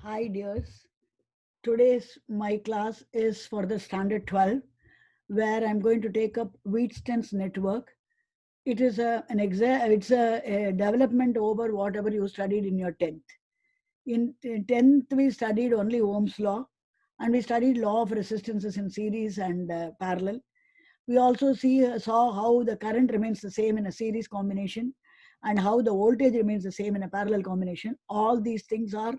Hi dears, today's my class is for the standard 12 where I'm going to take up Wheatstone's network. It is a development over whatever you studied in your 10th. In 10th we studied only Ohm's law and we studied law of resistances in series and parallel. We also saw how the current remains the same in a series combination and how the voltage remains the same in a parallel combination. All these things are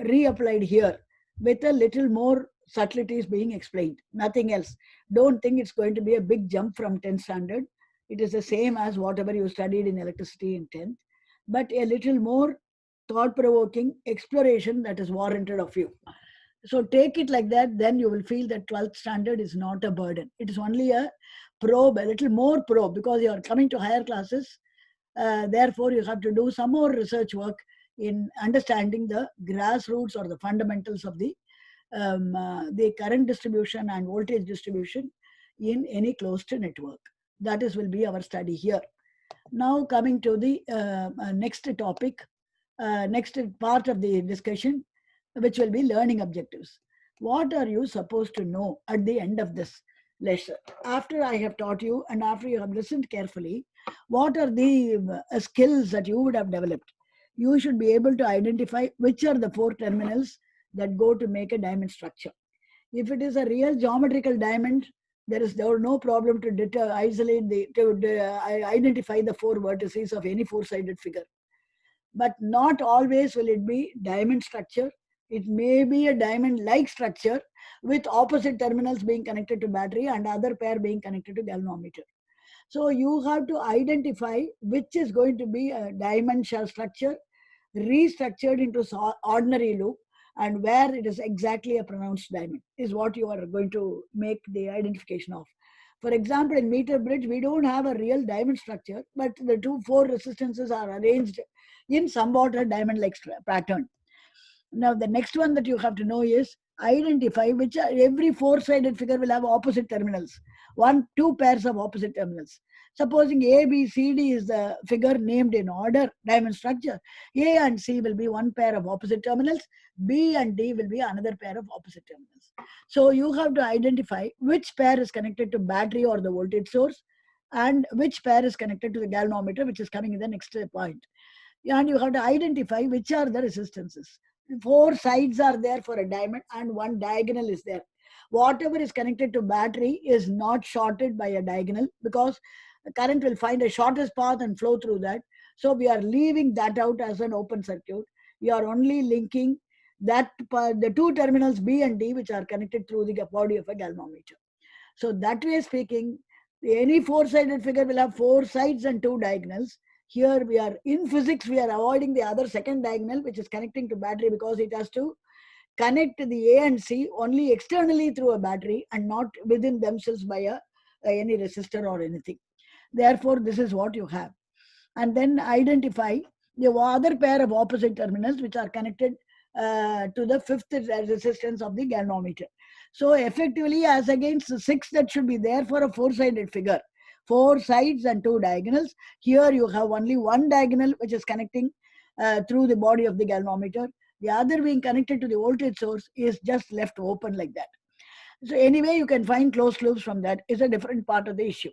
reapplied here with a little more subtleties being explained. Nothing else. Don't think it's going to be a big jump from 10th standard. It is the same as whatever you studied in electricity in 10th, but a little more thought provoking exploration that is warranted of you. So take it like that, then you will feel that 12th standard is not a burden. It is only a probe, a little more probe, because you are coming to higher classes. Therefore, you have to do some more research work in understanding the grassroots or the fundamentals of the current distribution and voltage distribution in any closed network. That is will be our study here. Now coming to the next topic, next part of the discussion, which will be learning objectives. What are you supposed to know at the end of this lesson? After I have taught you and after you have listened carefully, what are the skills that you would have developed? You should be able to identify which are the four terminals that go to make a diamond structure. If it is a real geometrical diamond, there no problem to isolate identify the four vertices of any four-sided figure. But not always will it be diamond structure. It may be a diamond-like structure with opposite terminals being connected to battery and other pair being connected to galvanometer. So you have to identify which is going to be a diamond shell structure restructured into ordinary loop, and where it is exactly a pronounced diamond is what you are going to make the identification of. For example, in meter bridge, we don't have a real diamond structure, but the four resistances are arranged in somewhat a diamond-like pattern. Now, the next one that you have to know is identify which every four-sided figure will have opposite terminals. Two pairs of opposite terminals. Supposing A, B, C, D is the figure named in order diamond structure. A and C will be one pair of opposite terminals. B and D will be another pair of opposite terminals. So you have to identify which pair is connected to battery or the voltage source and which pair is connected to the galvanometer, which is coming in the next point. And you have to identify which are the resistances. Four sides are there for a diamond and one diagonal is there. Whatever is connected to battery is not shorted by a diagonal, because the current will find a shortest path and flow through that. So we are leaving that out as an open circuit. We are only linking the two terminals B and D, which are connected through the body of a galvanometer. So that way speaking, any four-sided figure will have four sides and two diagonals. Here we are in physics, we are avoiding the other second diagonal, which is connecting to battery, because it has to connect the A and C only externally through a battery and not within themselves by any resistor or anything. Therefore, this is what you have. And then identify the other pair of opposite terminals which are connected to the fifth resistance of the galvanometer. So effectively, as against the six that should be there for a four-sided figure, four sides and two diagonals, here you have only one diagonal which is connecting through the body of the galvanometer. The other being connected to the voltage source is just left open like that. So anyway, you can find closed loops from that. Is a different part of the issue.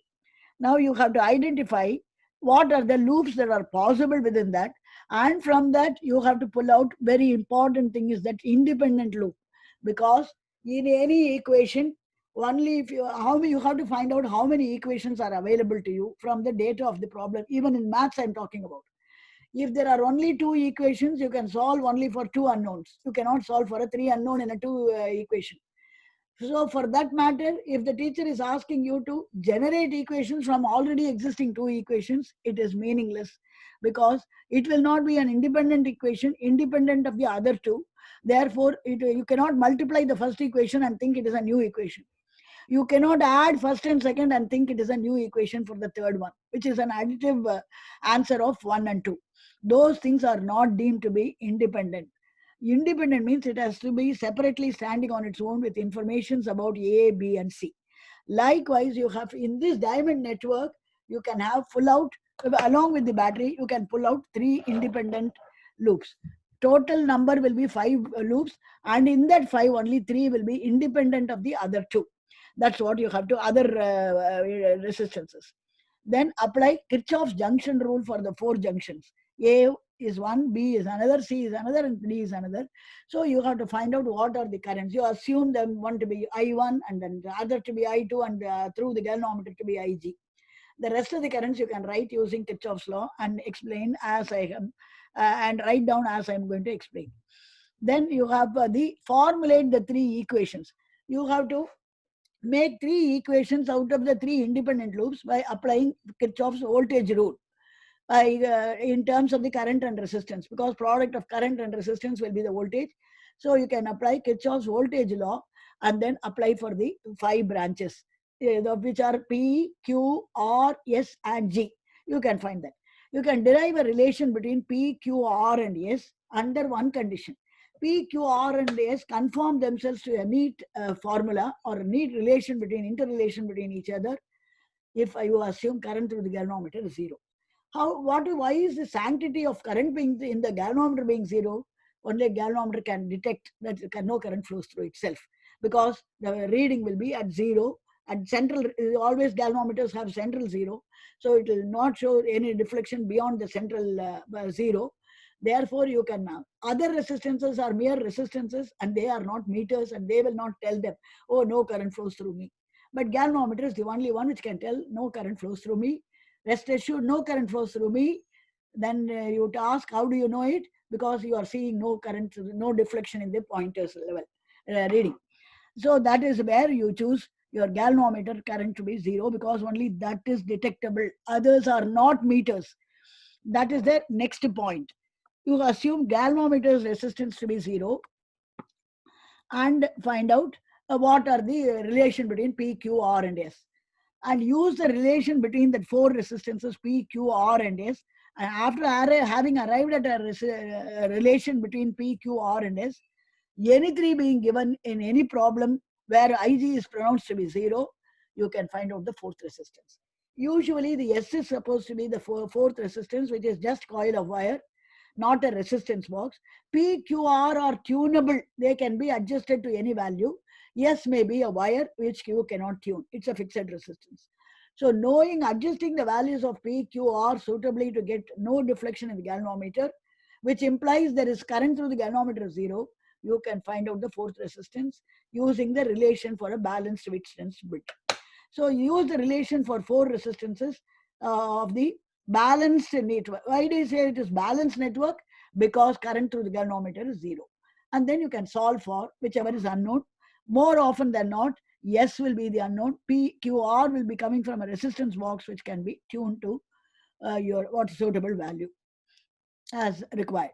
Now you have to identify what are the loops that are possible within that, and from that you have to pull out very important thing is that independent loop, because in any equation only if you have to find out how many equations are available to you from the data of the problem. Even in maths I'm talking about, if there are only two equations, you can solve only for two unknowns. You cannot solve for a three unknown in a two equation. So for that matter, if the teacher is asking you to generate equations from already existing two equations, it is meaningless, because it will not be an independent equation independent of the other two. Therefore, you cannot multiply the first equation and think it is a new equation. You cannot add first and second and think it is a new equation for the third one, which is an additive answer of 1 and 2. Those things are not deemed to be independent. Independent means it has to be separately standing on its own with informations about A, B, and C. Likewise, you have in this diamond network, you can have along with the battery, you can pull out three independent loops. total number will be 5 loops, and in that 5 only 3 will be independent of the other 2. That's what you have to other resistances. Then apply Kirchhoff's junction rule for the 4 junctions. A is one, B is another, C is another, and D is another. So you have to find out what are the currents. You assume them one to be I1 and then the other to be I2 and through the galvanometer to be IG. The rest of the currents you can write using Kirchhoff's law and explain as I have, and write down as I am going to explain. Then you have the formulate the 3 equations. You have to make 3 equations out of the 3 independent loops by applying Kirchhoff's voltage rule in terms of the current and resistance, because product of current and resistance will be the voltage. So you can apply Kirchhoff's voltage law and then apply for the 5 branches, which are P, Q, R, S, and G. You can find that. You can derive a relation between P, Q, R, and S under one condition. P, Q, R, and S conform themselves to a neat formula or a neat relation between interrelation between each other if you assume current through the galvanometer is 0. Why is the sanctity of current being in the galvanometer being 0? Only a galvanometer can detect that no current flows through itself, because the reading will be at 0. And central, always galvanometers have central 0, so it will not show any deflection beyond the central 0. Therefore, you can other resistances are mere resistances and they are not meters, and they will not tell them, oh, no current flows through me. But galvanometer is the only one which can tell no current flows through me. Rest assured, no current flows through me. Then you ask, how do you know it? Because you are seeing no current, no deflection in the pointers level reading. So that is where you choose your galvanometer current to be 0, because only that is detectable. Others are not meters. That is the next point. You assume galvanometer's resistance to be 0 and find out what are the relation between P, Q, R, and S. And use the relation between the 4 resistances P, Q, R, and S. And after having arrived at a relation between P, Q, R, and S, any 3 being given in any problem where IG is pronounced to be 0, you can find out the 4th resistance. Usually the S is supposed to be the 4th resistance, which is just coil of wire, not a resistance box. P, Q, R are tunable. They can be adjusted to any value. S may be a wire which Q cannot tune. It's a fixed resistance. So knowing adjusting the values of P, Q, R suitably to get no deflection in the galvanometer, which implies there is current through the galvanometer 0, you can find out the 4th resistance using the relation for a balanced Wheatstone's bit. So use the relation for 4 resistances of the balanced network. Why do you say it is balanced network? Because current through the galvanometer is 0. And then you can solve for whichever is unknown. More often than not, S will be the unknown. P, Q, R will be coming from a resistance box which can be tuned to your what suitable value as required.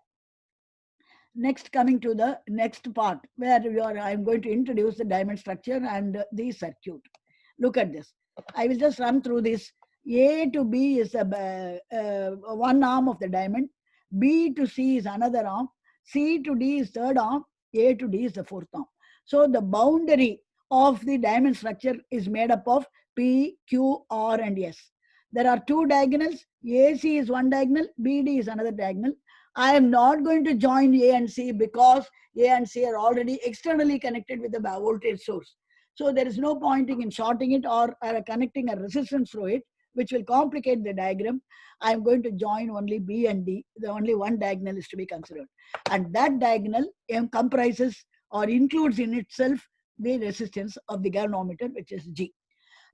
Next, coming to the next part where I'm going to introduce the diamond structure and the circuit. Look at this. I will just run through this. A to B is one arm of the diamond. B to C is another arm. C to D is third arm. A to D is the fourth arm. So the boundary of the diamond structure is made up of P, Q, R, and S. There are 2 diagonals. AC is one diagonal. BD is another diagonal. I am not going to join A and C because A and C are already externally connected with the voltage source. So there is no pointing in shorting it or connecting a resistance through it, which will complicate the diagram. I am going to join only B and D. The only one diagonal is to be considered. And that diagonal comprises or includes in itself the resistance of the galvanometer, which is G.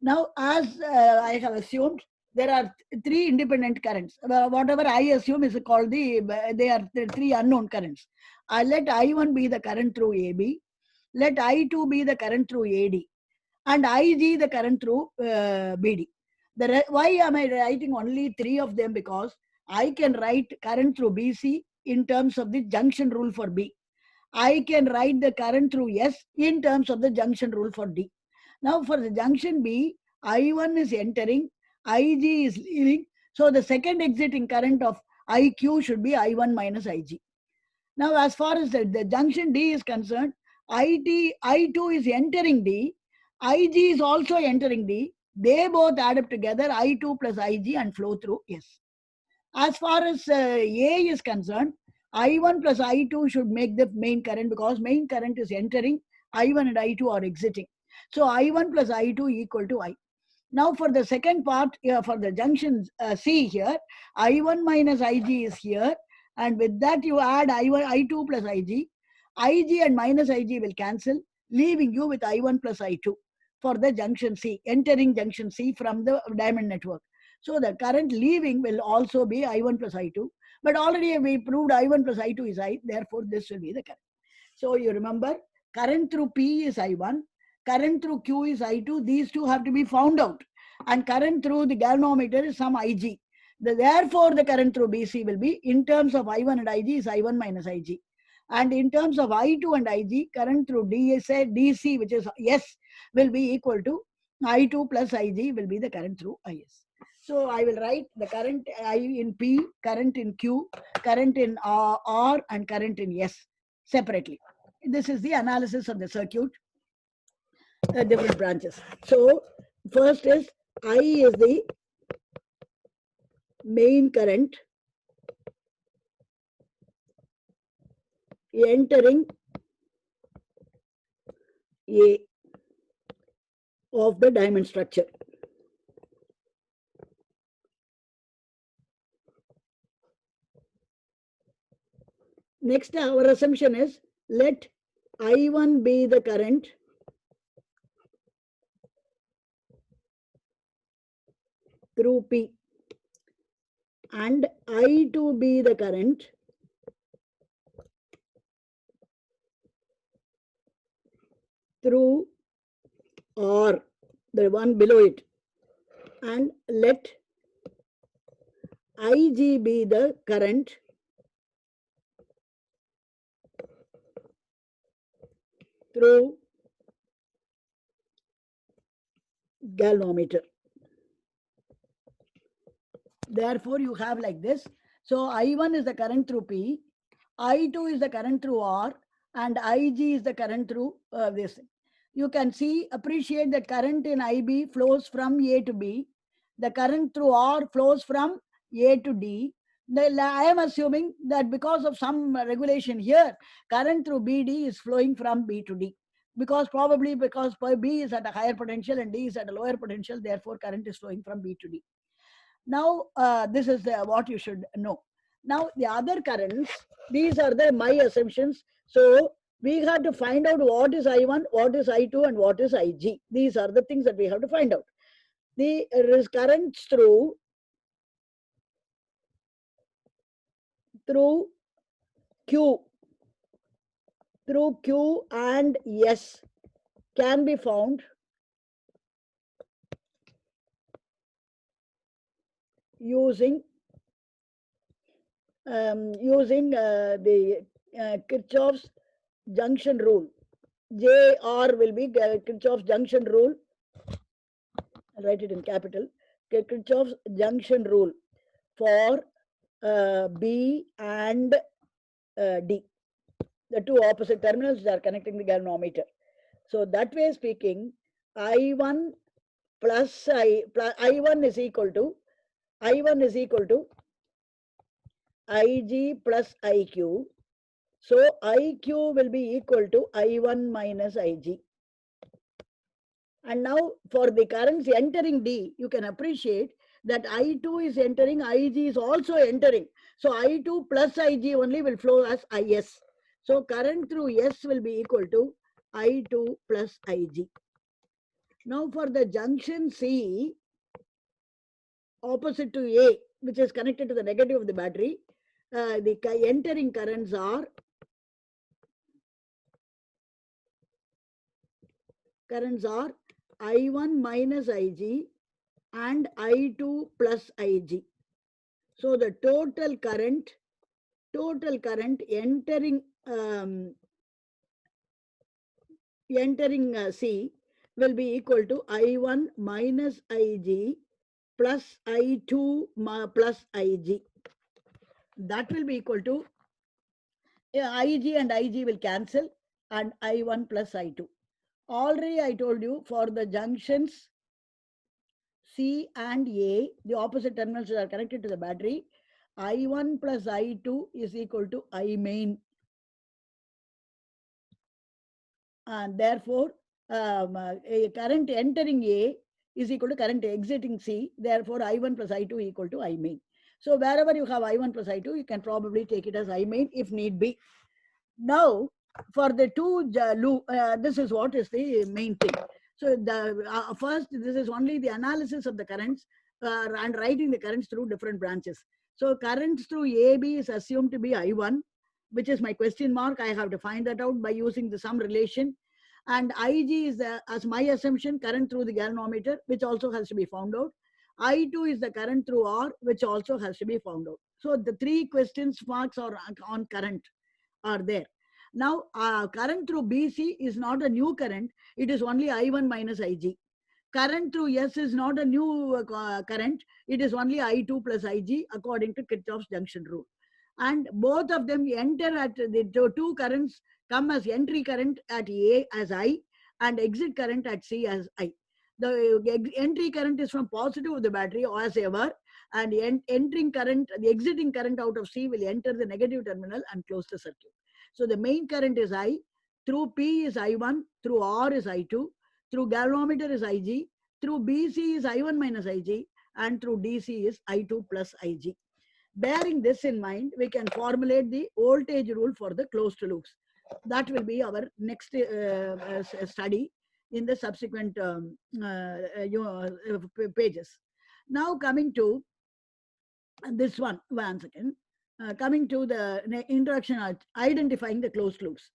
Now, as I have assumed, there are 3 independent currents. Whatever I assume is called they are the 3 unknown currents. I let I1 be the current through AB, let I2 be the current through AD, and IG the current through BD. Why am I writing only 3 of them? Because I can write current through BC in terms of the junction rule for B. I can write the current through S in terms of the junction rule for D. Now for the junction B, I1 is entering, IG is leaving. So the second exiting current of IQ should be I1 minus IG. Now as far as the junction D is concerned, I2 is entering D, IG is also entering D. They both add up together, I2 plus IG, and flow through S. As far as A is concerned, I1 plus I2 should make the main current because main current is entering, I1 and I2 are exiting. So I1 plus I2 equal to I. Now for the second part, for the junction C here, I1 minus IG is here, and with that you add I1, I2 plus IG. IG and minus IG will cancel, leaving you with I1 plus I2 for the junction C, entering junction C from the diamond network. So the current leaving will also be I1 plus I2. But already we proved I1 plus I2 is I, therefore this will be the current. So you remember, current through P is I1, current through Q is I2. These two have to be found out. And current through the galvanometer is some IG. Therefore, the current through BC will be, in terms of I1 and IG, is I1 minus IG. And in terms of I2 and IG, current through DC, which is S, will be equal to I2 plus IG will be the current through IS. So I will write the current I in P, current in Q, current in R, and current in S separately. This is the analysis of the circuit, different branches. So first is I is the main current entering A of the diamond structure. Next, our assumption is let I1 be the current through P and I2 be the current through R, the one below it, and let IG be the current through galvanometer. Therefore, you have like this. So I1 is the current through P, I2 is the current through R, and IG is the current through this. You can see, appreciate that current in IB flows from A to B. The current through R flows from A to D. I am assuming that because of some regulation here, current through BD is flowing from B to D. Probably because B is at a higher potential and D is at a lower potential, therefore current is flowing from B to D. Now, this is what you should know. Now, the other currents, these are my assumptions. So, we have to find out what is I1, what is I2, and what is IG. These are the things that we have to find out. The currents through Q and S can be found using the Kirchhoff's junction rule. JR will be Kirchhoff's junction rule. I'll write it in capital. Kirchhoff's junction rule for B and D, the two opposite terminals that are connecting the galvanometer. So that way speaking, I1 plus I1 is equal to IG plus IQ. So IQ will be equal to I1 minus IG. And now for the currents entering D, you can appreciate that I2 is entering, IG is also entering. So I2 plus IG only will flow as IS. So current through S will be equal to I2 plus IG. Now for the junction C, opposite to A, which is connected to the negative of the battery, the entering currents are I1 minus IG and I2 plus IG. So the total current entering C will be equal to I1 minus IG plus I2 plus IG. That will be equal to IG and IG will cancel and I1 plus I2. Already I told you for the junctions C and A, the opposite terminals are connected to the battery. I1 plus I2 is equal to I main. And therefore, a current entering A is equal to current exiting C. Therefore, I1 plus I2 equal to I main. So wherever you have I1 plus I2, you can probably take it as I main if need be. Now, for the two loop, this is what is the main thing. So the first, this is only the analysis of the currents and writing the currents through different branches. So currents through AB is assumed to be I1, which is my question mark. I have to find that out by using the sum relation. And IG is as my assumption, current through the galvanometer, which also has to be found out. I2 is the current through R, which also has to be found out. So the three questions marks are on current are there. Now, current through BC is not a new current. It is only I1 minus IG. Current through S is not a new current. It is only I2 plus IG according to Kirchhoff's junction rule. And both of them enter at the two currents come as entry current at A as I and exit current at C as I. The entry current is from positive of the battery as ever, and entering current, the exiting current out of C will enter the negative terminal and close the circuit. So the main current is I, through P is I1, through R is I2, through galvanometer is IG, through BC is I1 minus IG, and through DC is I2 plus IG. Bearing this in mind, we can formulate the voltage rule for the closed loops. That will be our next study in the subsequent pages. Now coming to this one second. Coming to the introduction, identifying the closed loops.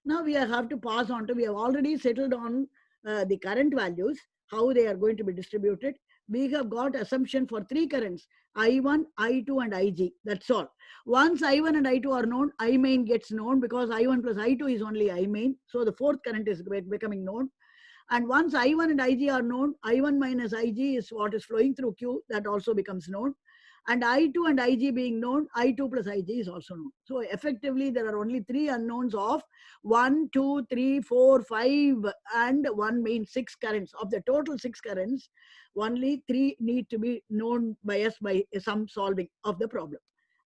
Now we have to pass on to, we have already settled on the current values, how they are going to be distributed. We have got assumption for three currents, I1, I2 and IG. That's all. Once I1 and I2 are known, I main gets known because I1 plus I2 is only I main. So the fourth current is becoming known. And once I1 and IG are known, I1 minus IG is what is flowing through Q. That also becomes known. And I2 and IG being known, I2 plus IG is also known. So effectively, there are only three unknowns of 1, 2, 3, 4, 5, and 1 main 6 currents. Of the total 6 currents, only 3 need to be known by us by some solving of the problem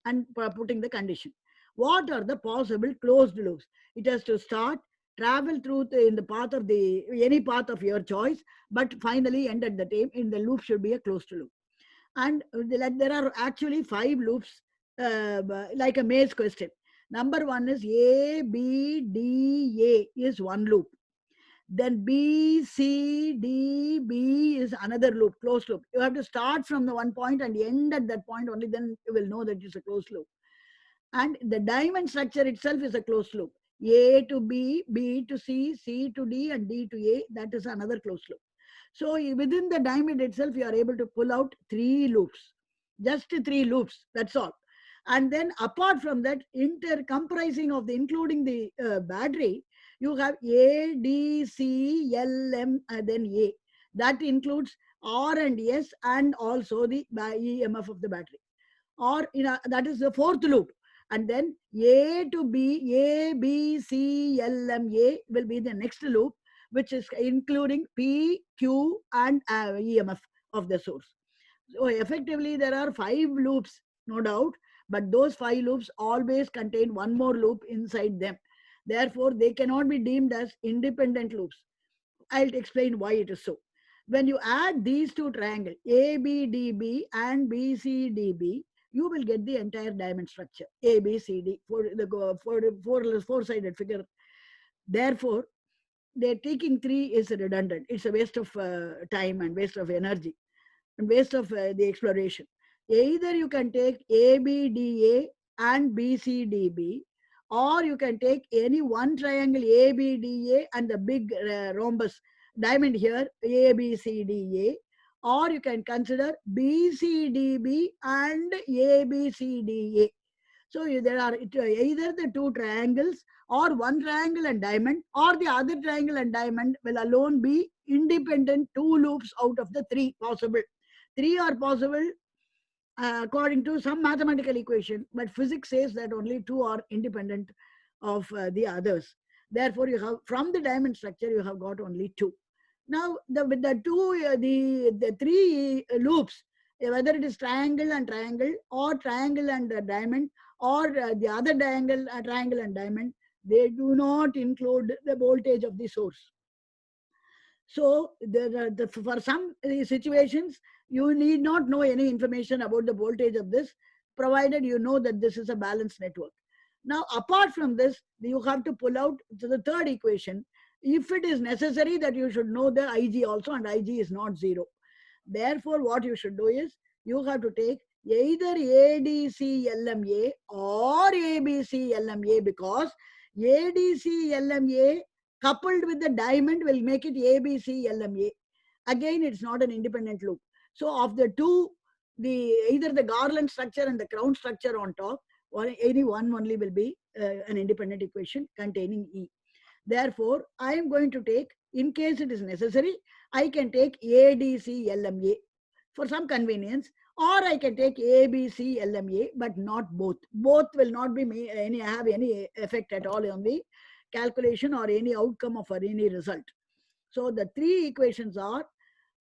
and putting the condition. What are the possible closed loops? It has to start, travel through in the path of any path of your choice, but finally end at the time in the loop should be a closed loop. And there are actually 5 loops, like a maze question. Number 1 is A, B, D, A is one loop. Then B, C, D, B is another loop, closed loop. You have to start from the one point and end at that point, only then you will know that it's a closed loop. And the diamond structure itself is a closed loop. A to B, B to C, C to D, and D to A, that is another closed loop. So within the diamond itself, you are able to pull out 3 loops, just 3 loops, that's all. And then apart from that, comprising of the, including the battery, you have A, D, C, L, M, then A. That includes R and S and also the EMF of the battery. Or that is the fourth loop. And then A to B, A, B, C, L, M, A will be the next loop, which is including P, Q, and EMF of the source. So effectively, there are 5 loops, no doubt, but those 5 loops always contain one more loop inside them. Therefore, they cannot be deemed as independent loops. I'll explain why it is so. When you add these two triangles, ABDB and BCDB, you will get the entire diamond structure, ABCD, for the four-sided figure. Therefore, they're taking 3 is redundant. It's a waste of time and waste of energy and waste of the exploration. Either you can take ABDA and BCDB, or you can take any one triangle ABDA and the big rhombus diamond here, ABCDA, or you can consider BCDB and ABCDA. So there are either the 2 triangles or one triangle and diamond, or the other triangle and diamond will alone be independent 2 loops out of the 3 possible. 3 are possible according to some mathematical equation, but physics says that only 2 are independent of the others. Therefore, you have, from the diamond structure, you have got only 2. Now, with the 3 loops, whether it is triangle and triangle, or triangle and diamond, or the other triangle and diamond, they do not include the voltage of the source. So for some situations, you need not know any information about the voltage of this, provided you know that this is a balanced network. Now, apart from this, you have to pull out to the third equation. If it is necessary that you should know the Ig also, and Ig is not zero. Therefore, what you should do is, you have to take either ADC LMA or ABC LMA, because ADC LMA coupled with the diamond will make it ABC LMA. Again, it's not an independent loop. So of the two, either the Garland structure and the crown structure on top, or any one only will be an independent equation containing E. Therefore, I am going to take, in case it is necessary, I can take ADC LMA for some convenience, or I can take ABC LMA, but not both. Both will not be have any effect at all on the calculation or any outcome of any result. So the three equations are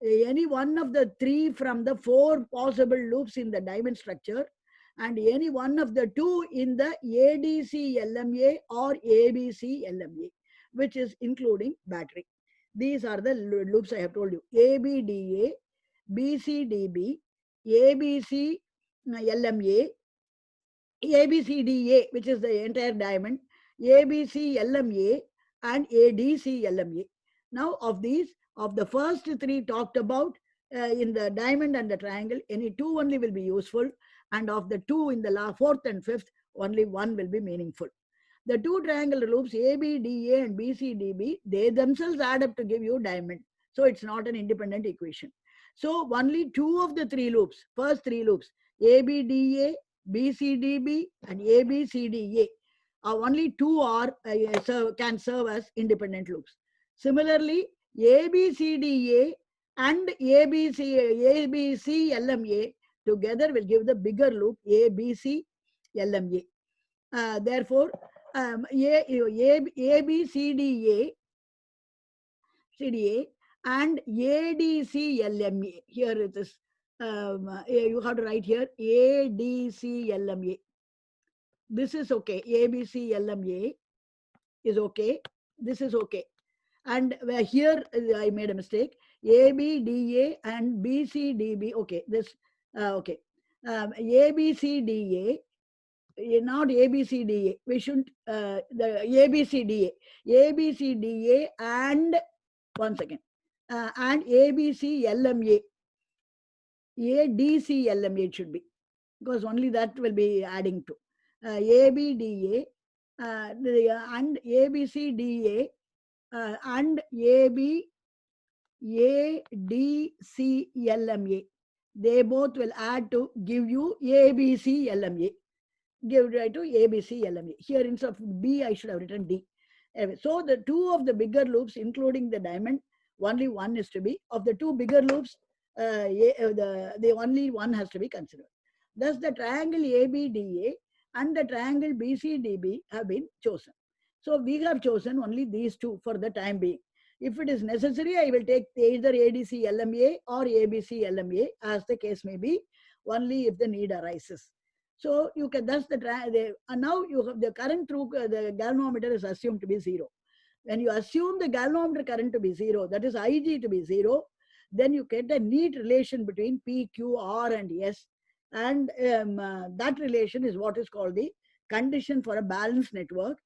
any one of the three from the four possible loops in the diamond structure, and any one of the two in the ADC LMA or ABC LMA, which is including battery. These are the loops I have told you: ABDA, BCDB, ABC LMA, ABCDA, which is the entire diamond, ABC LMA, and ADC LMA. Now, of these, of the first three talked about in the diamond and the triangle, any two only will be useful, and of the two in the fourth and fifth, only one will be meaningful. The two triangular loops ABDA and BCDB, they themselves add up to give you diamond. So it's not an independent equation. So only two of the three loops, first three loops, ABDA, BCDB, and ABCDA, only two are can serve as independent loops. Similarly, ABCDA and ABC LMA together will give the bigger loop ABC LMA. Therefore, ABCDA, CDA, and ADCLMA. Here it is. You have to write here ADCLMA. This is okay. ABCLMA is okay. This is okay. And here I made a mistake. ABDA and BCDB. Okay. This okay. ABCDA, not ABCDA. We shouldn't the ABCDA. ABCDA and one second. And ABCLMA. ADCLMA it should be, because only that will be adding to. ABDA and ABCDA and ADCLMA. They both will add to give you ABCLMA. Give right to ABCLMA. Here instead of B, I should have written D. Anyway, so the two of the bigger loops, including the diamond, only one is to be. Of the two bigger loops, the only one has to be considered. Thus, the triangle ABDA and the triangle BCDB have been chosen. So we have chosen only these two for the time being. If it is necessary, I will take either ADC LMA or ABC LMA, as the case may be, only if the need arises. So you can, that's now you have the current through the galvanometer is assumed to be zero. When you assume the galvanometer current to be zero, that is Ig to be zero, then you get a neat relation between P, Q, R, and S. And that relation is what is called the condition for a balanced network.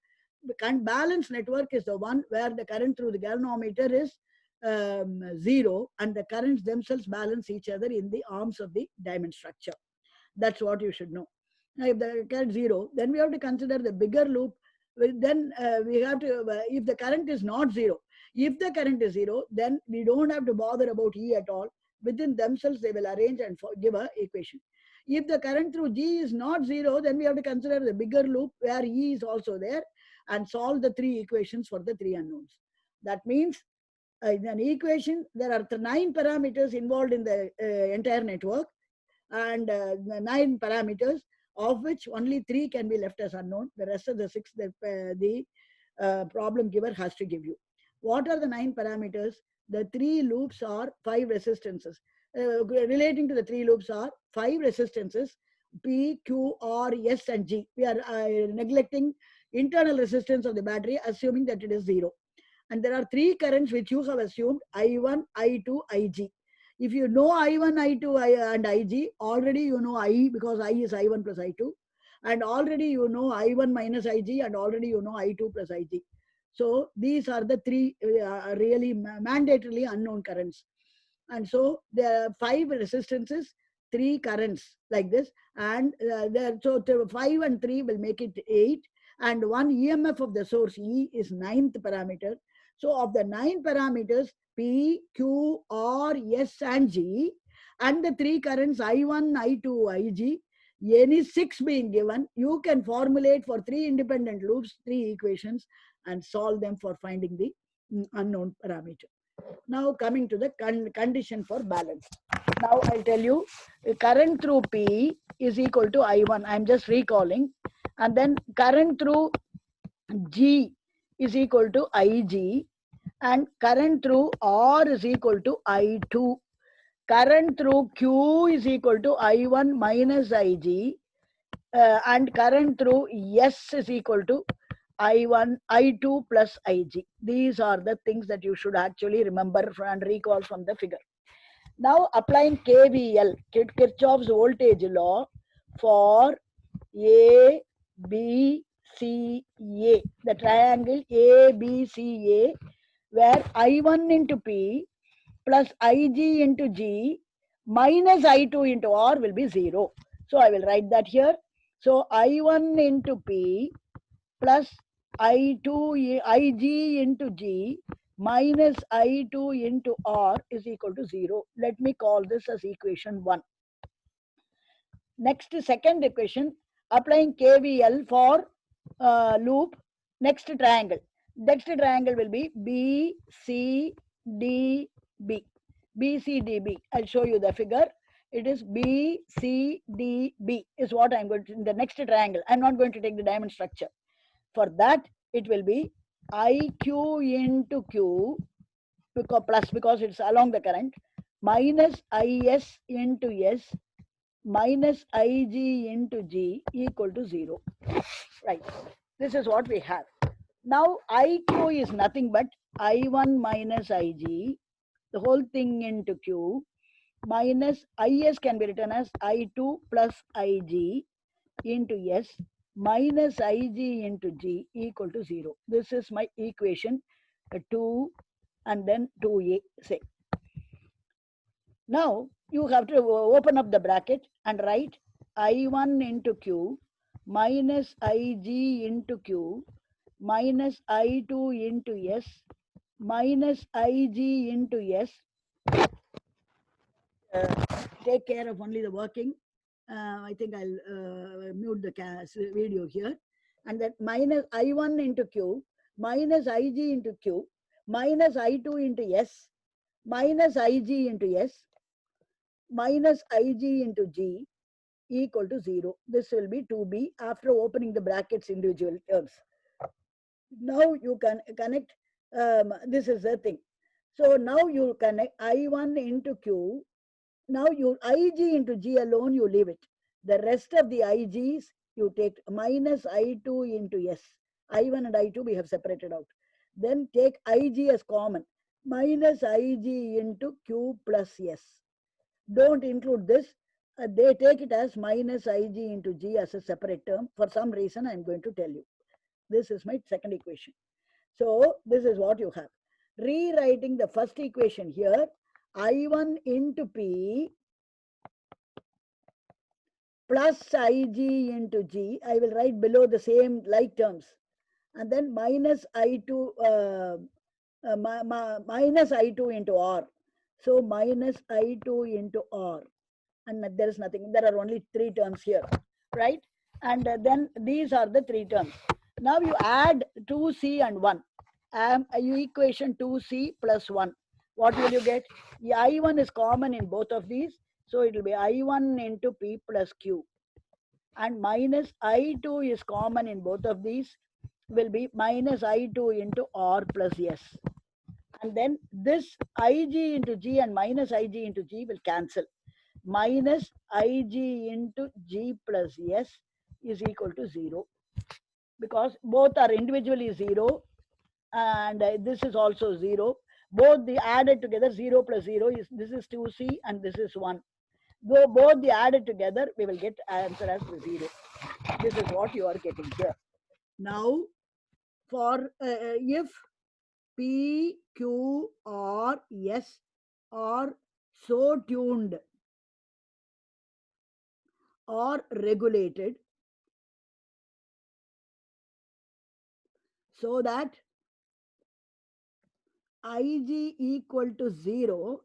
The balanced network is the one where the current through the galvanometer is zero, and the currents themselves balance each other in the arms of the diamond structure. That's what you should know. Now, if the current zero, then we have to consider the bigger loop. Then we have to, if the current is not zero, if the current is zero, then we don't have to bother about E at all. Within themselves, they will arrange and give a equation. If the current through G is not zero, then we have to consider the bigger loop where E is also there and solve the three equations for the three unknowns. That means in an equation, there are 9 parameters involved in the entire network, and 9 parameters, of which only 3 can be left as unknown. The rest of the 6 the problem giver has to give you. What are the 9 parameters? The 3 loops are 5 resistances. relating to the three loops are 5 resistances P, Q, R, S, and G. We are neglecting internal resistance of the battery, assuming that it is 0. And there are 3 currents which you have assumed: I1, I2, Ig. If you know I1, I2, and Ig, already you know I, because I is I1 plus I2. And already you know I1 minus Ig, and already you know I2 plus Ig. So these are the 3 really mandatorily unknown currents. And so there are 5 resistances, 3 currents like this. And so 5 and 3 will make it 8. And one EMF of the source E is 9th parameter. So of the 9 parameters, P, Q, R, S, and G, and the 3 currents I1, I2, Ig, any 6 being given, you can formulate for 3 independent loops 3 equations and solve them for finding the unknown parameter. Now coming to the condition for balance. Now I'll tell you, current through P is equal to I1. I'm just recalling. And then current through G is equal to Ig. And current through R is equal to I2. Current through Q is equal to I1 minus Ig. And current through S is equal to I1, I2 plus Ig. These are the things that you should actually remember and recall from the figure. Now applying KVL, Kirchhoff's voltage law, for A, B, C, A, the triangle A, B, C, A, where I1 into P plus Ig into G minus I2 into R will be 0. So I will write that here. So I1 into P plus I2, Ig into G minus I2 into R is equal to 0. Let me call this as equation 1. Next, second equation, applying KVL for loop, next triangle. Next triangle will be B, C, D, B. B, C, D, B. I'll show you the figure. It is B, C, D, B is what I'm going to, in the next triangle. I'm not going to take the diamond structure. For that, it will be IQ into Q, because it's along the current, minus IS into S minus Ig into G equal to 0. Right. This is what we have. Now IQ is nothing but I1 minus Ig, the whole thing into Q, minus Is can be written as I2 plus Ig into S minus Ig into G equal to 0. This is my equation 2 and then 2a, say. Now you have to open up the bracket and write I1 into Q minus Ig into Q minus I2 into S minus Ig into S. Take care of only the working. I think I'll mute the video here. And that minus I1 into Q minus Ig into Q minus I2 into S minus Ig into S minus Ig into G equal to 0. This will be 2b after opening the brackets individual terms. Now you can connect, this is the thing. So now you connect I1 into Q. Now you Ig into G alone, you leave it. The rest of the Igs, you take minus I2 into S. I1 and I2 we have separated out. Then take Ig as common. Minus Ig into Q plus S. Don't include this. They take it as minus Ig into G as a separate term. For some reason, I'm going to tell you. This is my second equation. So this is what you have. Rewriting the first equation here, I1 into P plus Ig into G. I will write below the same like terms. And then minus I2, minus I2 into R. So minus I2 into R. And there is nothing. There are only 3 terms here, right? And then these are the 3 terms. Now you add 2c and 1. You equation 2c plus 1. What will you get? I1 is common in both of these. So it will be I1 into P plus Q. And minus I2 is common in both of these. Will be minus I2 into R plus S. and then this Ig into G and minus Ig into G will cancel. Minus Ig into G plus S is equal to 0, because both are individually 0, and this is also 0. Both the added together, 0 plus 0 is, this is 2C and this is 1. Though both the added together, we will get answer as 0. This is what you are getting here. Now, for if P, Q, or S are so tuned or regulated so that Ig equal to 0,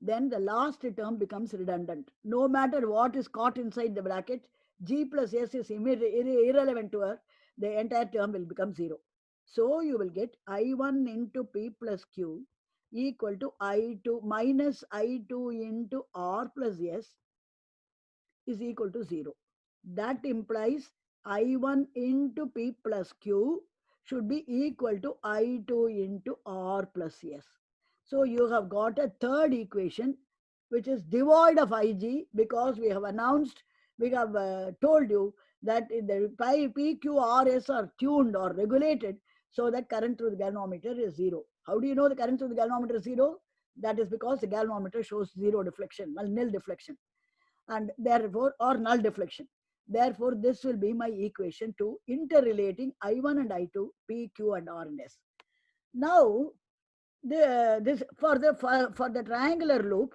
then the last term becomes redundant. No matter what is caught inside the bracket, G plus S is irrelevant to her, the entire term will become 0. So you will get I1 into P plus Q equal to I2 minus I2 into R plus S is equal to 0. That implies I1 into P plus Q should be equal to I2 into R plus S. So you have got a third equation which is devoid of Ig, because we have announced, we have told you that the PQRS are tuned or regulated so that current through the galvanometer is 0. How do you know the current through the galvanometer is 0? That is because the galvanometer shows 0 deflection, nil deflection, and therefore, or null deflection. Therefore, this will be my equation to interrelating I1 and I2, P, Q, and R and S. Now, this for the triangular loop,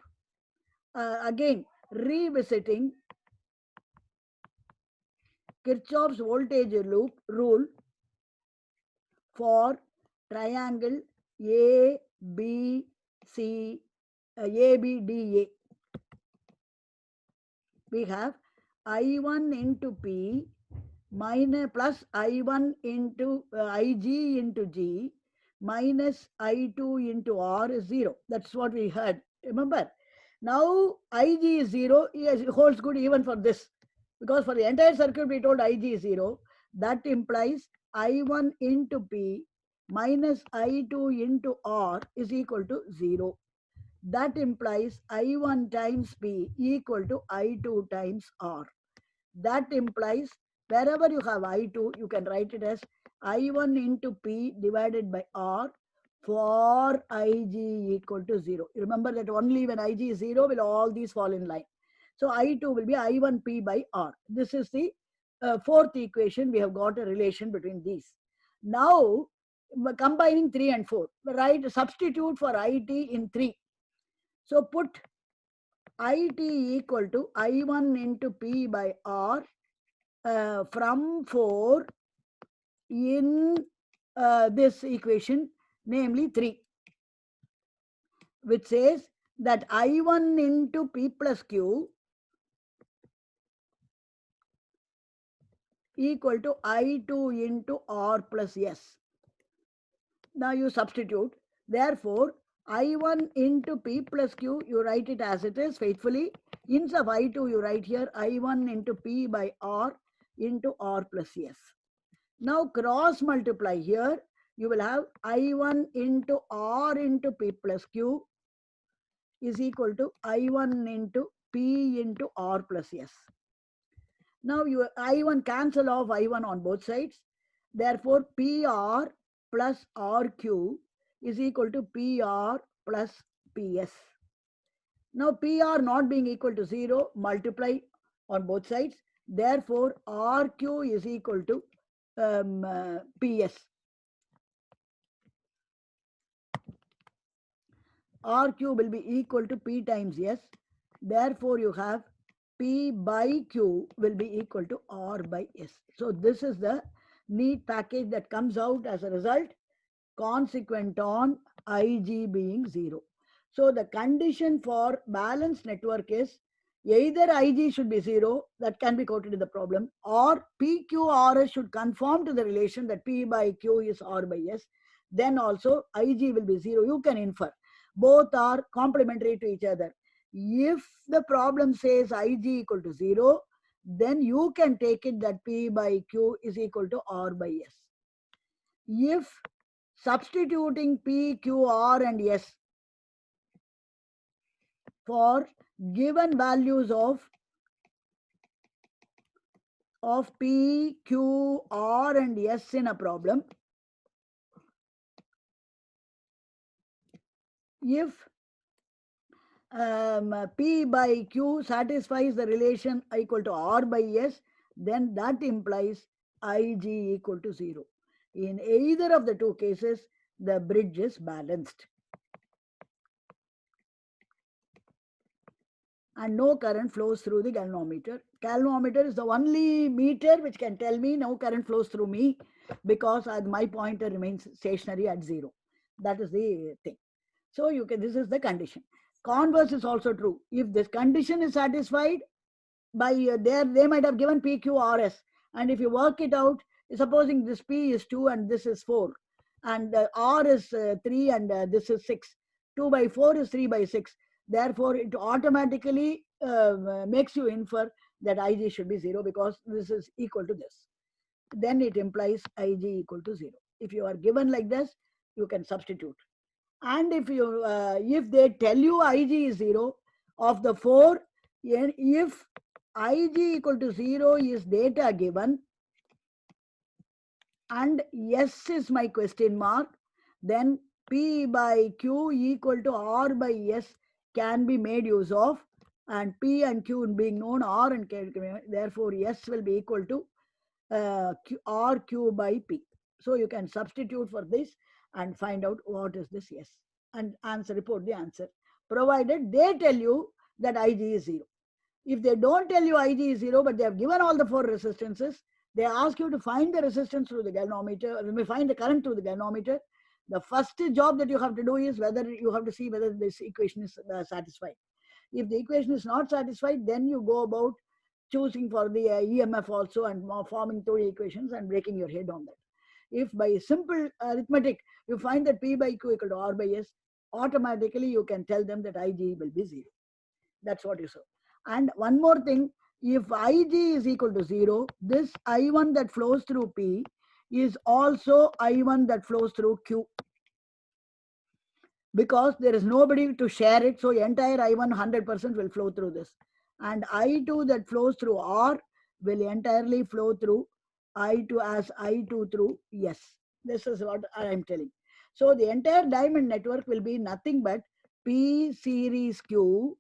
again revisiting Kirchhoff's voltage loop rule for triangle ABC, ABDA. We have I1 into P minus plus I1 into Ig into G minus I2 into R is 0. That's what we heard. Remember? Now Ig is 0. Yes, it holds good even for this. Because for the entire circuit we told Ig is 0. That implies I1 into P minus I2 into R is equal to 0. That implies I1 times P equal to I2 times R. That implies wherever you have I2, you can write it as I1 into P divided by R for Ig equal to 0. You remember that only when Ig is 0 will all these fall in line. So I2 will be I1P by R. This is the fourth equation. We have got a relation between these. Now, combining 3 and 4, right? Substitute for IT in 3. So put IT equal to I1 into P by R from 4 in this equation, namely 3, which says that I1 into P plus Q equal to I2 into R plus S. Now you substitute. Therefore, I1 into P plus Q, you write it as it is faithfully. Instead of I2, you write here I1 into P by R into R plus S. Now cross multiply here. You will have I1 into R into P plus Q is equal to I1 into P into R plus S. Now your I1 cancel off I1 on both sides. Therefore, PR plus RQ is equal to PR plus PS. Now PR not being equal to 0, multiply on both sides. Therefore, RQ is equal to PS. RQ will be equal to P times S. Therefore, you have P by Q will be equal to R by S. So this is the neat package that comes out as a result, consequent on Ig being 0. So the condition for balanced network is either Ig should be 0, that can be quoted in the problem, or PQRS should conform to the relation that P by Q is R by S. Then also Ig will be 0. You can infer. Both are complementary to each other. If the problem says Ig equal to 0, then you can take it that P by Q is equal to R by S. If substituting P, Q, R and S for given values of P, Q, R and S in a problem. If P by Q satisfies the relation equal to R by S, then that implies Ig equal to 0. In either of the two cases, the bridge is balanced and no current flows through the galvanometer. Galvanometer is the only meter which can tell me no current flows through me because my pointer remains stationary at 0. That is the thing. So this is the condition. Converse is also true. If this condition is satisfied by they might have given PQRS, and if you work it out, supposing this P is 2 and this is 4, and R is 3 and this is 6. 2 by 4 is 3 by 6. Therefore, it automatically makes you infer that Ig should be 0 because this is equal to this. Then it implies Ig equal to 0. If you are given like this, you can substitute. And if they tell you Ig is 0, of the 4, if Ig equal to 0 is data given and S is my question mark, then P by Q equal to R by S can be made use of, and P and Q being known, R and Q, therefore S will be equal to RQ by P. So you can substitute for this and find out what is this S and report the answer, provided they tell you that Ig is 0. If they don't tell you Ig is 0, but they have given all the 4 resistances, they ask you to find the resistance through the galvanometer, find the current through the galvanometer. The first job that you have to do is whether you have to see whether this equation is satisfied. If the equation is not satisfied, then you go about choosing for the EMF also and forming 2 equations and breaking your head on that. If by simple arithmetic you find that P by Q equal to R by S, automatically you can tell them that Ig will be 0. That's what you say. And one more thing, if Ig is equal to 0, this I1 that flows through P is also I1 that flows through Q. Because there is nobody to share it, so entire I1 100% will flow through this. And I2 that flows through R will entirely flow through I2 as I2 through S. This is what I am telling. So the entire diamond network will be nothing but P series Q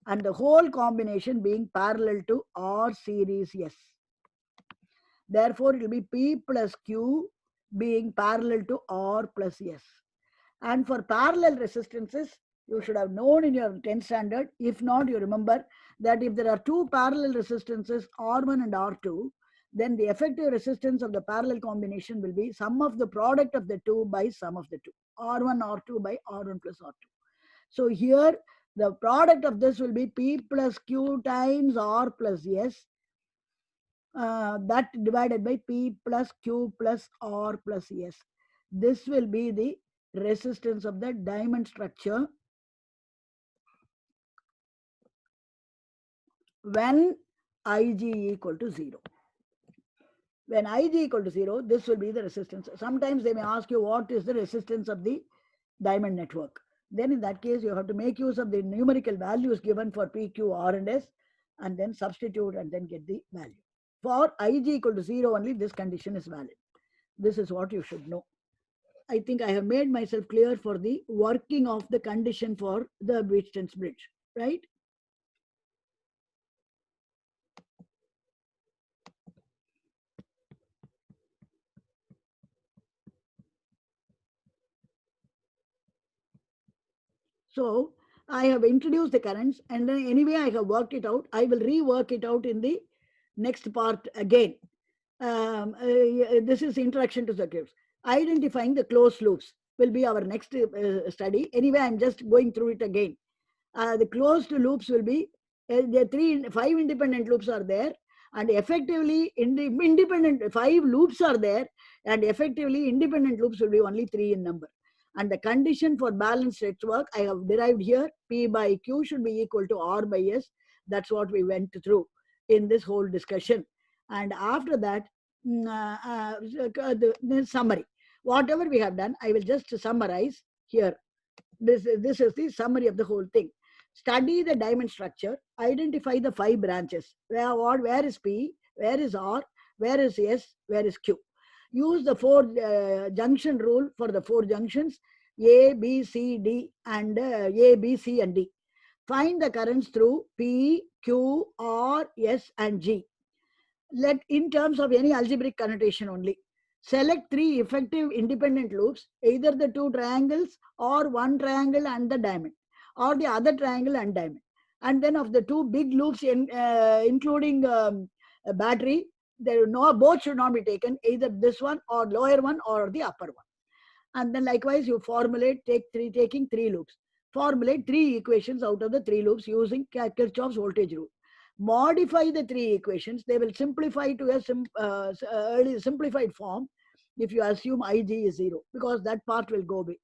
and the whole combination being parallel to R series S. Therefore, it will be P plus Q being parallel to R plus S. And for parallel resistances, you should have known in your 10th standard. If not, you remember that if there are 2 parallel resistances, R1 and R2, then the effective resistance of the parallel combination will be sum of the product of the 2 by sum of the 2. R1, R2 by R1 plus R2. So here, the product of this will be P plus Q times R plus S. That divided by P plus Q plus R plus S. This will be the resistance of the diamond structure when Ig equal to 0. When Ig equal to 0, this will be the resistance. Sometimes they may ask you what is the resistance of the diamond network. Then in that case, you have to make use of the numerical values given for P, Q, R and S and then substitute and then get the value. For Ig equal to 0 only, this condition is valid. This is what you should know. I think I have made myself clear for the working of the condition for the Wheatstone's bridge, right? So I have introduced the currents and then anyway I have worked it out. I will rework it out in the next part again. This is introduction to circuits. Identifying the closed loops will be our next study. Anyway, I'm just going through it again. The closed loops will be, the 5 independent loops are there and effectively independent 5 loops are there and effectively independent loops will be only 3 in number. And the condition for balanced network I have derived here, P by Q should be equal to R by S. That's what we went through in this whole discussion. And after that, the summary. Whatever we have done, I will just summarize here. This is the summary of the whole thing. Study the diamond structure, identify the 5 branches. Where is P, where is R, where is S, where is Q. Use the 4 junction rule for the 4 junctions A, B, C, D, and A, B, C, and D. Find the currents through P, Q, R, S, and G. Let in terms of any algebraic connotation only. Select 3 effective independent loops, either the 2 triangles or 1 triangle and the diamond, or the other triangle and diamond. And then of the 2 big loops, including a battery, both should not be taken, either this one or lower one or the upper one. And then likewise you formulate, taking 3 loops. Formulate 3 equations out of the 3 loops using Kirchhoff's voltage rule. Modify the 3 equations. They will simplify to a early simplified form if you assume Ig is 0, because that part will go away.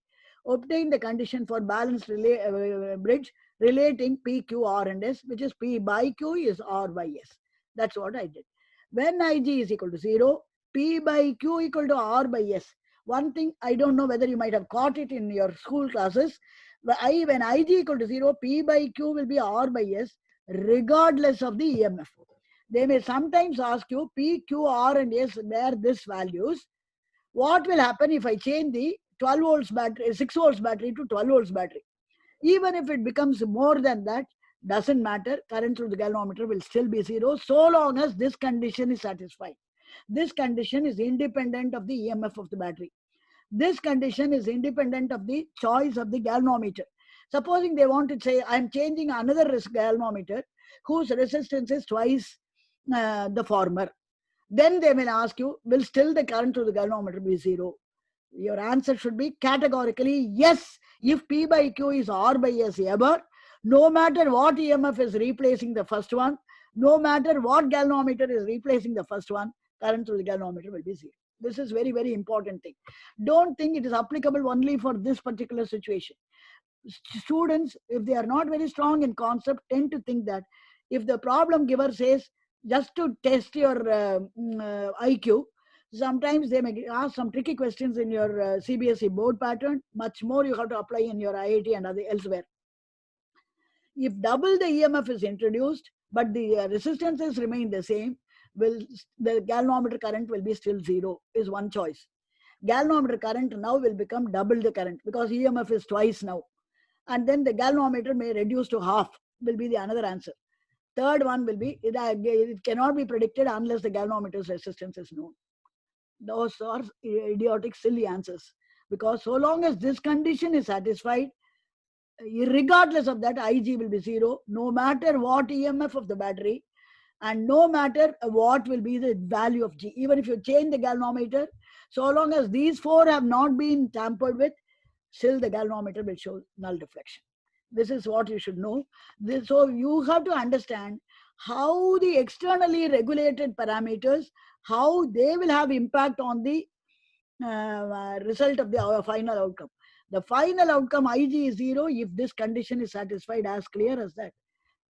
Obtain the condition for balanced bridge relating P, Q, R, and S, which is P by Q is R by S. That's what I did. When Ig is equal to 0, P by Q equal to R by S. One thing, I don't know whether you might have caught it in your school classes. When Ig equal to 0, P by Q will be R by S, regardless of the EMF. They may sometimes ask you P, Q, R, and S, where this values. What will happen if I change the 12 volts battery, 6 volts battery to 12 volts battery? Even if it becomes more than that, doesn't matter. Current through the galvanometer will still be 0, so long as this condition is satisfied. This condition is independent of the EMF of the battery. This condition is independent of the choice of the galvanometer. Supposing they want to say, I'm changing another galvanometer whose resistance is twice the former. Then they will ask you, will still the current through the galvanometer be 0? Your answer should be categorically yes. If P by Q is R by S ever, no matter what EMF is replacing the first one, no matter what galvanometer is replacing the first one, current through the galvanometer will be 0. This is very, very important thing. Don't think it is applicable only for this particular situation. Students, if they are not very strong in concept, tend to think that if the problem giver says just to test your IQ, sometimes they may ask some tricky questions in your CBSE board pattern. Much more you have to apply in your IIT and elsewhere. If double the EMF is introduced, but the resistances remain the same, the galvanometer current will be still 0, is one choice. Galvanometer current now will become double the current because EMF is twice now. And then the galvanometer may reduce to half, will be the another answer. Third one will be, it cannot be predicted unless the galvanometer's resistance is known. Those are idiotic, silly answers. Because so long as this condition is satisfied, regardless of that, Ig will be 0, no matter what EMF of the battery, and no matter what will be the value of G. Even if you change the galvanometer, so long as these 4 have not been tampered with, still the galvanometer will show null deflection. This is what you should know. So you have to understand how the externally regulated parameters, how they will have impact on the result of the final outcome. The final outcome Ig is 0 if this condition is satisfied, as clear as that.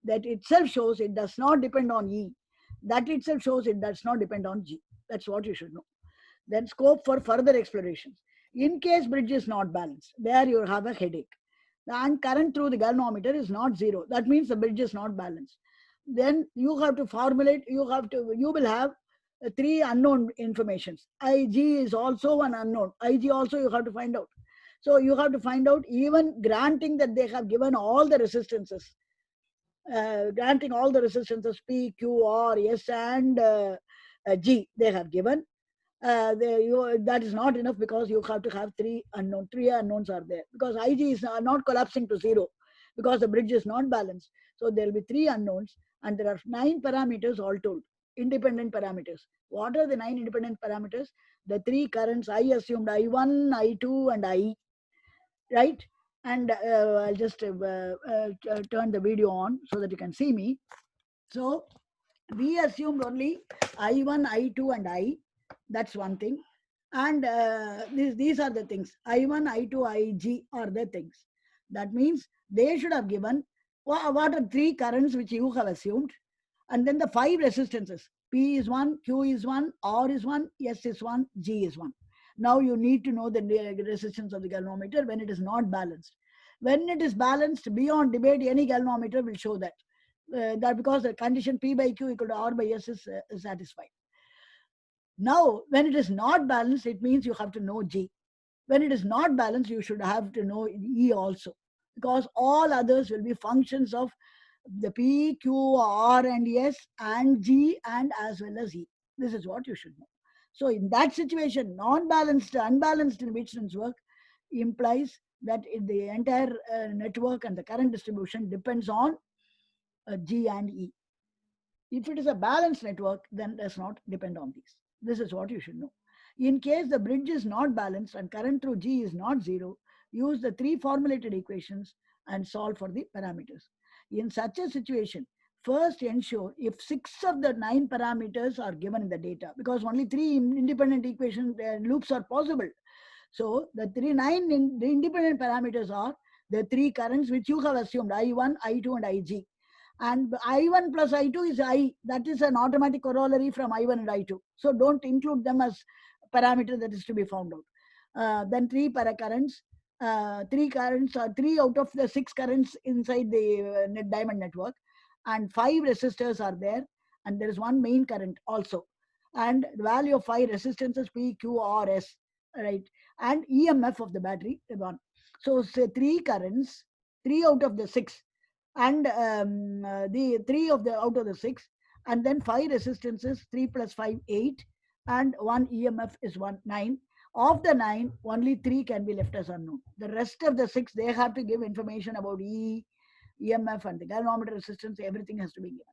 That itself shows it does not depend on E. That itself shows it does not depend on G. That's what you should know. Then scope for further explorations. In case bridge is not balanced, there you have a headache. And current through the galvanometer is not 0. That means the bridge is not balanced. Then you have to formulate, you will have 3 unknown informations. Ig is also an unknown. Ig also you have to find out. So you have to find out, even granting that they have given all the resistances, granting all the resistances P, Q, R, S, and G they have given. That is not enough, because you have to have 3 unknowns. 3 unknowns are there because Ig is not collapsing to 0 because the bridge is not balanced. So there will be 3 unknowns, and there are 9 parameters all told, independent parameters. What are the 9 independent parameters? The 3 currents I assumed, I1, I2, and I, right? And I'll just turn the video on so that you can see me. So we assumed only I1, I2, and I. That's one thing. And these are the things. I1, I2, Ig are the things. That means they should have given what are 3 currents which you have assumed, and then the 5 resistances. P is 1, Q is 1, R is 1, S is 1, G is 1. Now you need to know the resistance of the galvanometer when it is not balanced. When it is balanced, beyond debate, any galvanometer will show that. That because the condition P by Q equal to R by S is satisfied. Now, when it is not balanced, it means you have to know G. When it is not balanced, you should have to know E also, because all others will be functions of the P, Q, R, and S, and G, and as well as E. This is what you should know. So, in that situation, non-balanced, unbalanced Wheatstone's work implies that the entire network and the current distribution depends on G and E. If it is a balanced network, then does not depend on these. This is what you should know. In case the bridge is not balanced and current through G is not zero, use the three formulated equations and solve for the parameters. In such a situation, first ensure if 6 of the 9 parameters are given in the data, because only 3 independent equation loops are possible. So the the independent parameters are the 3 currents which you have assumed, I1, I2, and IG. And I1 plus I2 is I. That is an automatic corollary from I1 and I2. So don't include them as parameter that is to be found out. Then 3 paracurrents. 3 currents are 3 out of the 6 currents inside the diamond network. And 5 resistors are there. And there is one main current also. And the value of 5 resistances P, Q, R, S. Right. And EMF of the battery, 1. So say 3 currents, 3 out of the 6, and the 3 of the out of the 6, and then 5 resistances, 3 plus 5, 8, and 1 EMF is 1, 9. Of the 9, only 3 can be left as unknown. The rest of the 6, they have to give information about EMF and the galvanometer resistance. Everything has to be given.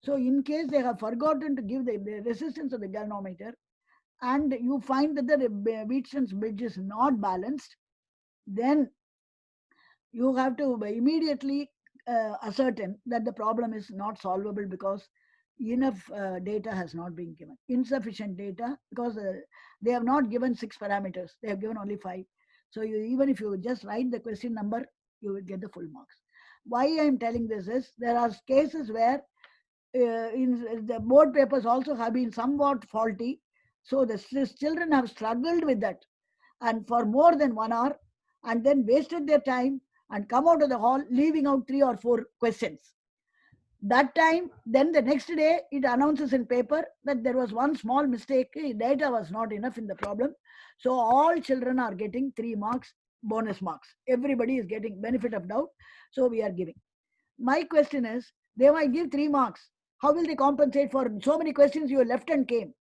So in case they have forgotten to give the resistance of the galvanometer, and you find that the Wheatstone's bridge is not balanced, then you have to immediately ascertain that the problem is not solvable because enough data has not been given. Insufficient data, because they have not given 6 parameters, they have given only 5. So even if you just write the question number, you will get the full marks. Why I am telling this is, there are cases where in the board papers also have been somewhat faulty. So the children have struggled with that, and for more than 1 hour, and then wasted their time and come out of the hall leaving out 3 or 4 questions. That time, then the next day, it announces in paper that there was one small mistake, data was not enough in the problem. So all children are getting 3 marks, bonus marks. Everybody is getting benefit of doubt. So we are giving. My question is, they might give 3 marks. How will they compensate for so many questions you left and came?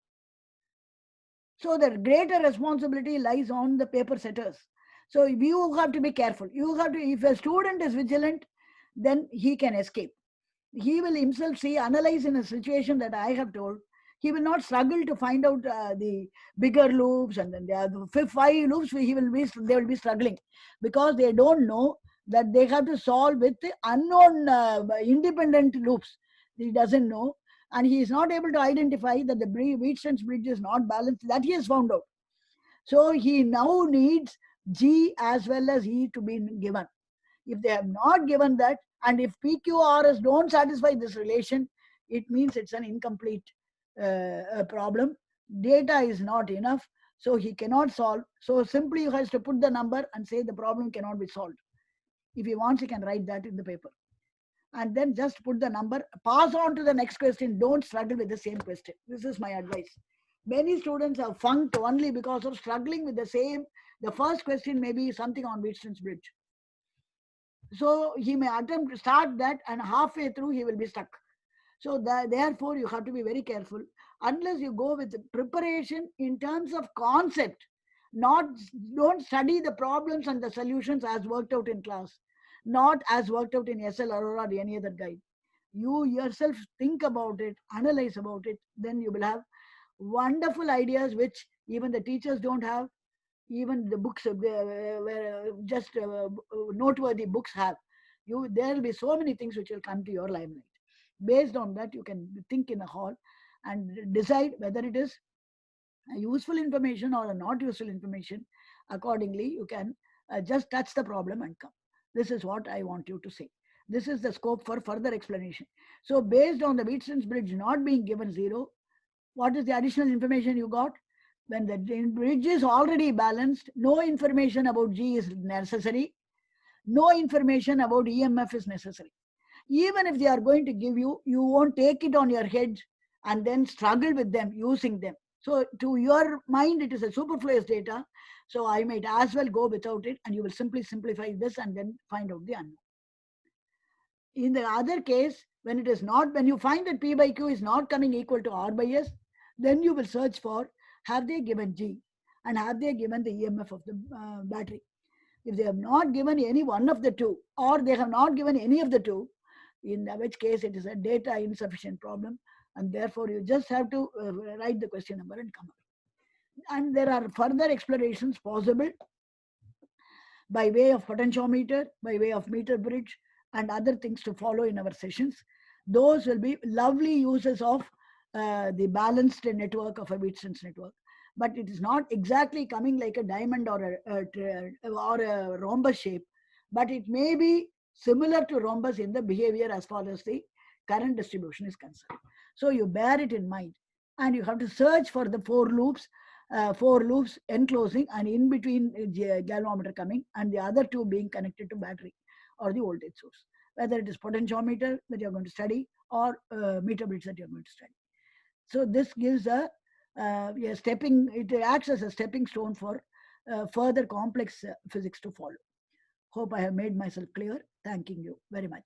So the greater responsibility lies on the paper setters. So you have to be careful. You have to, if a student is vigilant, then he can escape. He will himself see, analyze in a situation that I have told. He will not struggle to find out the bigger loops, and then the 5 loops they will be struggling, because they don't know that they have to solve with the unknown independent loops. He doesn't know, and he is not able to identify that the Wheatstone's bridge is not balanced. That he has found out. So he now needs G as well as E to be given. If they have not given that, and if PQRS don't satisfy this relation, it means it's an incomplete problem. Data is not enough, so he cannot solve. So simply he has to put the number and say the problem cannot be solved. If he wants, he can write that in the paper. And then just put the number, pass on to the next question. Don't struggle with the same question. This is my advice. Many students have funked only because of struggling with the same. The first question may be something on Wheatstone's bridge. So he may attempt to start that, and halfway through he will be stuck. So therefore you have to be very careful. Unless you go with preparation in terms of concept, don't study the problems and the solutions as worked out in class, not as worked out in SL Aurora or any other guide. You yourself think about it, analyze about it, then you will have wonderful ideas which even the teachers don't have. Even the books, just noteworthy books have. There will be so many things which will come to your limelight. Based on that, you can think in a hall and decide whether it is useful information or not useful information. Accordingly, you can just touch the problem and come. This is what I want you to say. This is the scope for further explanation. So based on the Wheatstone's bridge not being given 0, what is the additional information you got? When the bridge is already balanced, no information about G is necessary, no information about EMF is necessary. Even if they are going to give you, you won't take it on your head and then struggle with them, using them. So to your mind, it is a superfluous data. So I might as well go without it, and you will simply simplify this and then find out the unknown. In the other case, when it is not, when you find that P by Q is not coming equal to R by S, then you will search for, have they given G and have they given the EMF of the battery. If they have not given any one of the two, or they have not given any of the two, in which case it is a data insufficient problem, and therefore you just have to write the question number and come up. And there are further explorations possible by way of potentiometer, by way of meter bridge, and other things to follow in our sessions. Those will be lovely uses of the balanced network of a Wheatstone's network. But it is not exactly coming like a diamond or a rhombus shape, but it may be similar to rhombus in the behavior as far as the current distribution is concerned. So you bear it in mind, and you have to search for the four loops enclosing and in between galvanometer coming, and the other two being connected to battery or the voltage source, whether it is potentiometer that you're going to study or meter bridge that you're going to study. So this gives a stepping, it acts as a stepping stone for further complex physics to follow. Hope I have made myself clear. Thanking you very much.